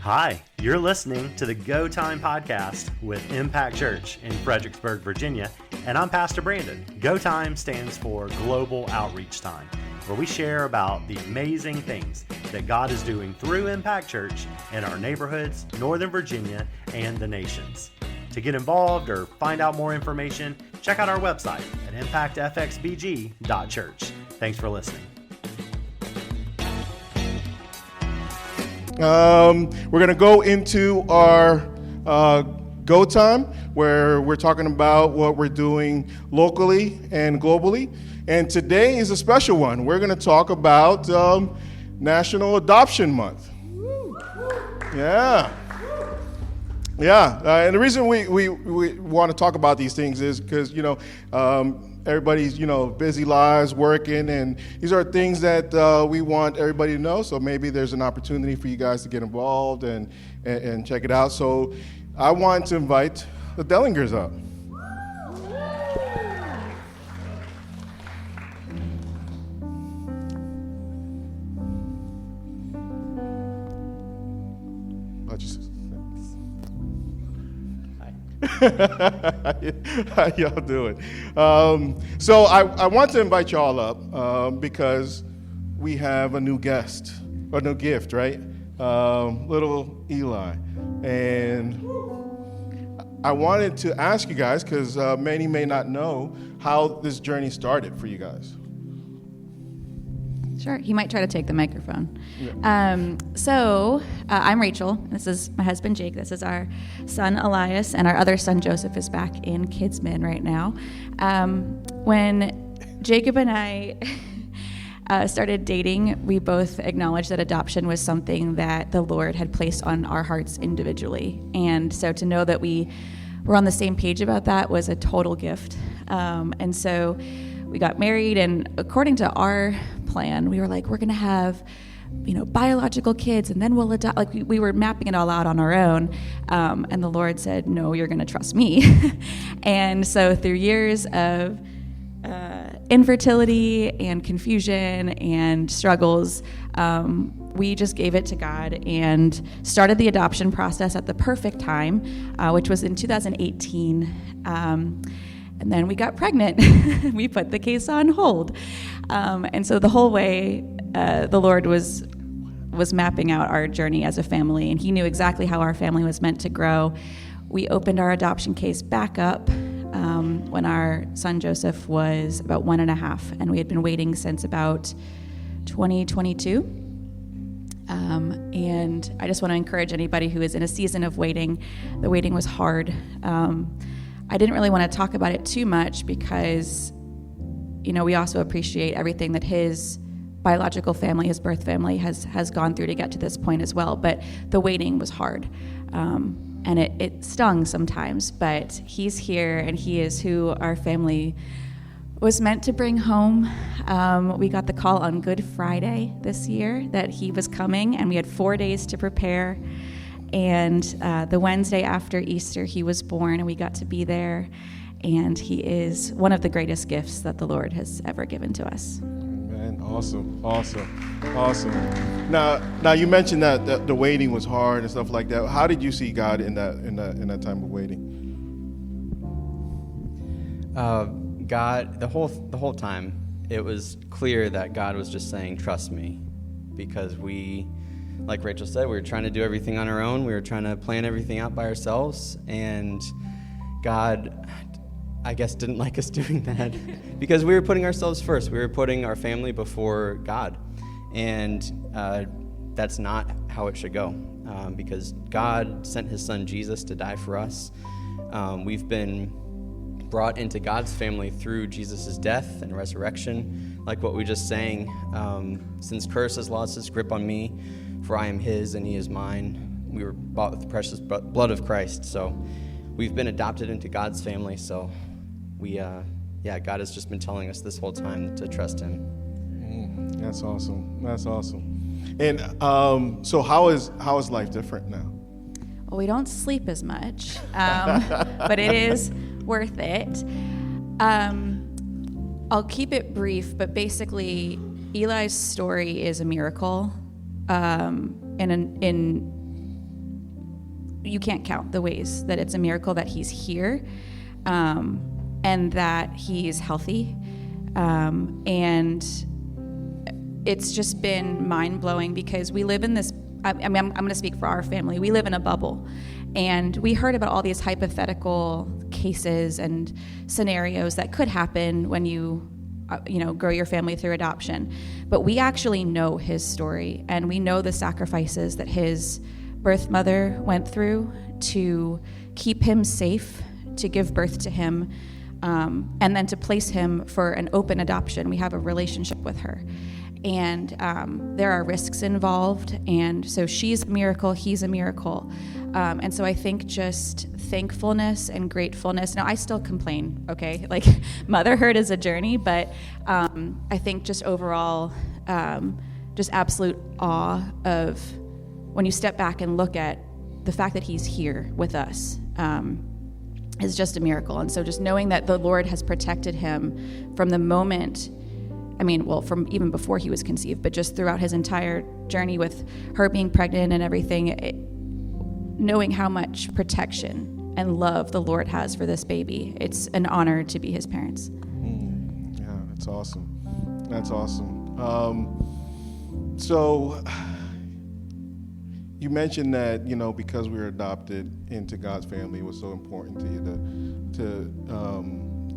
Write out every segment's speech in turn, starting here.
Hi, you're listening to the Go Time podcast with Impact Church in Fredericksburg, Virginia, and I'm Pastor Brandon. Go Time stands for Global Outreach Time, where we share about the amazing things that God is doing through Impact Church in our neighborhoods, Northern Virginia, and the nations. To get involved or find out more information, check out our website at impactfxbg.church. Thanks for listening. We're going to go into our Go Time, where we're talking about what we're doing locally and globally. And today is a special one. We're going to talk about National Adoption Month. Yeah. And the reason we want to talk about these things is because, everybody's, busy lives, working, and these are things that we want everybody to know. So maybe there's an opportunity for you guys to get involved and check it out. So I want to invite the Dellingers up. How y'all doing? So I want to invite y'all up because we have a new guest, a new gift, right? Little Eli. And I wanted to ask you guys, because many may not know how this journey started for you guys. Sure. He might try to take the microphone. Yeah. I'm Rachel. This is my husband, Jake. This is our son, Elias, and our other son, Joseph, is back in Kidsman right now. When Jacob and I started dating, we both acknowledged that adoption was something that the Lord had placed on our hearts individually. And so to know that we were on the same page about that was a total gift. And so we got married, and according to our plan, we were like, we're going to have, biological kids, and then we'll adopt. Like we were mapping it all out on our own, and the Lord said, no, you're going to trust me. And so through years of infertility and confusion and struggles, we just gave it to God and started the adoption process at the perfect time, which was in 2018. And then we got pregnant. We put the case on hold. And so the whole way, the Lord was mapping out our journey as a family, and he knew exactly how our family was meant to grow. We opened our adoption case back up when our son Joseph was about 1.5, and we had been waiting since about 2022. And I just want to encourage anybody who is in a season of waiting. The waiting was hard. I didn't really want to talk about it too much because, we also appreciate everything that his biological family, his birth family, has gone through to get to this point as well. But the waiting was hard, and it stung sometimes. But he's here, and he is who our family was meant to bring home. We got the call on Good Friday this year that he was coming, and we had 4 days to prepare. And the Wednesday after Easter, he was born, and we got to be there. And he is one of the greatest gifts that the Lord has ever given to us. Man, awesome. Now you mentioned that the waiting was hard and stuff like that. How did you see God in that time of waiting? God, the whole time, it was clear that God was just saying, "Trust me," because like Rachel said, we were trying to do everything on our own. We were trying to plan everything out by ourselves. And God, I guess, didn't like us doing that because we were putting ourselves first. We were putting our family before God. And that's not how it should go, because God sent his son Jesus to die for us. We've been brought into God's family through Jesus' death and resurrection, like what we just sang. Since curse has lost its grip on me, for I am his and he is mine. We were bought with the precious blood of Christ. So we've been adopted into God's family. So God has just been telling us this whole time to trust him. That's awesome. And so how is life different now? Well, we don't sleep as much, but it is worth it. I'll keep it brief, but basically, Eli's story is a miracle in you can't count the ways that it's a miracle that he's here, and that he's healthy. And it's just been mind-blowing because we live in this, I'm going to speak for our family. We live in a bubble, and we heard about all these hypothetical cases and scenarios that could happen when you grow your family through adoption. But we actually know his story, and we know the sacrifices that his birth mother went through to keep him safe, to give birth to him, and then to place him for an open adoption. We have a relationship with her. And there are risks involved, and so she's a miracle, he's a miracle. And so I think just thankfulness and gratefulness. Now, I still complain, okay? Like, motherhood is a journey, but I think just overall, just absolute awe of when you step back and look at the fact that he's here with us is just a miracle. And so just knowing that the Lord has protected him from the moment, from even before he was conceived, but just throughout his entire journey with her being pregnant and everything, knowing how much protection and love the Lord has for this baby, it's an honor to be his parents. Yeah, that's awesome. That's awesome. So you mentioned that, because we were adopted into God's family, it was so important to you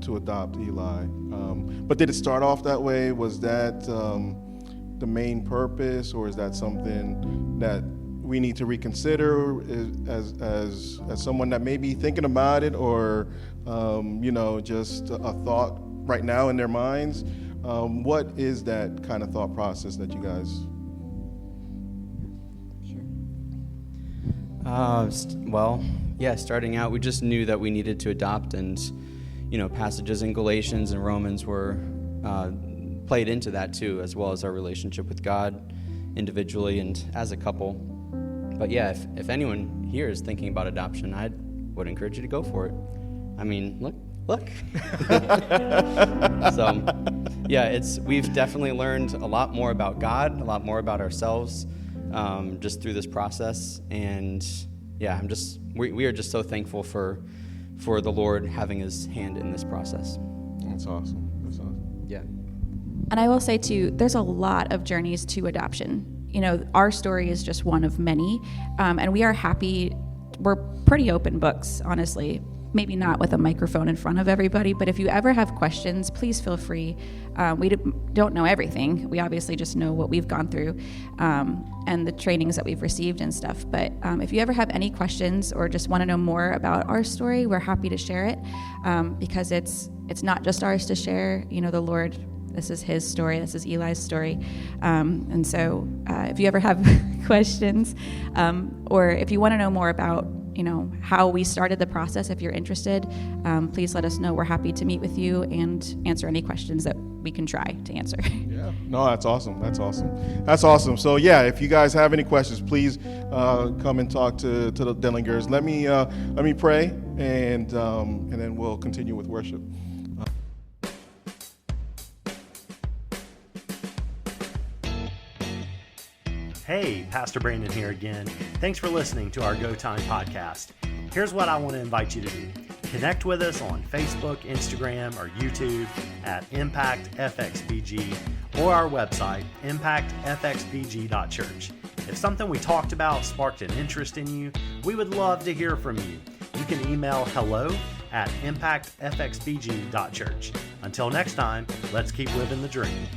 to adopt Eli. But did it start off that way? Was that the main purpose, or is that something that we need to reconsider as someone that may be thinking about it, or just a thought right now in their minds? What is that kind of thought process that you guys? Starting out, we just knew that we needed to adopt, and passages in Galatians and Romans were played into that too, as well as our relationship with God individually and as a couple. But yeah, if anyone here is thinking about adoption, I would encourage you to go for it. Look. So, yeah, we've definitely learned a lot more about God, a lot more about ourselves, just through this process. And yeah, we are just so thankful for the Lord having his hand in this process. That's awesome. Yeah. And I will say too, there's a lot of journeys to adoption. Our story is just one of many, and we are happy. We're pretty open books, honestly. Maybe not with a microphone in front of everybody, but if you ever have questions, please feel free. We don't know everything. We obviously just know what we've gone through and the trainings that we've received and stuff. But if you ever have any questions or just want to know more about our story, we're happy to share it because it's not just ours to share. The Lord, this is his story. This is Eli's story. And so if you ever have questions or if you want to know more about how we started the process, if you're interested, please let us know. We're happy to meet with you and answer any questions that we can try to answer. Yeah, no, that's awesome. That's awesome. So yeah, if you guys have any questions, please come and talk to the Dillingers. Let me pray, and then we'll continue with worship. Hey, Pastor Brandon here again. Thanks for listening to our Go Time podcast. Here's what I want to invite you to do. Connect with us on Facebook, Instagram, or YouTube at ImpactFXBG or our website, impactfxbg.church. If something we talked about sparked an interest in you, we would love to hear from you. You can email hello@impactfxbg.church. Until next time, let's keep living the dream.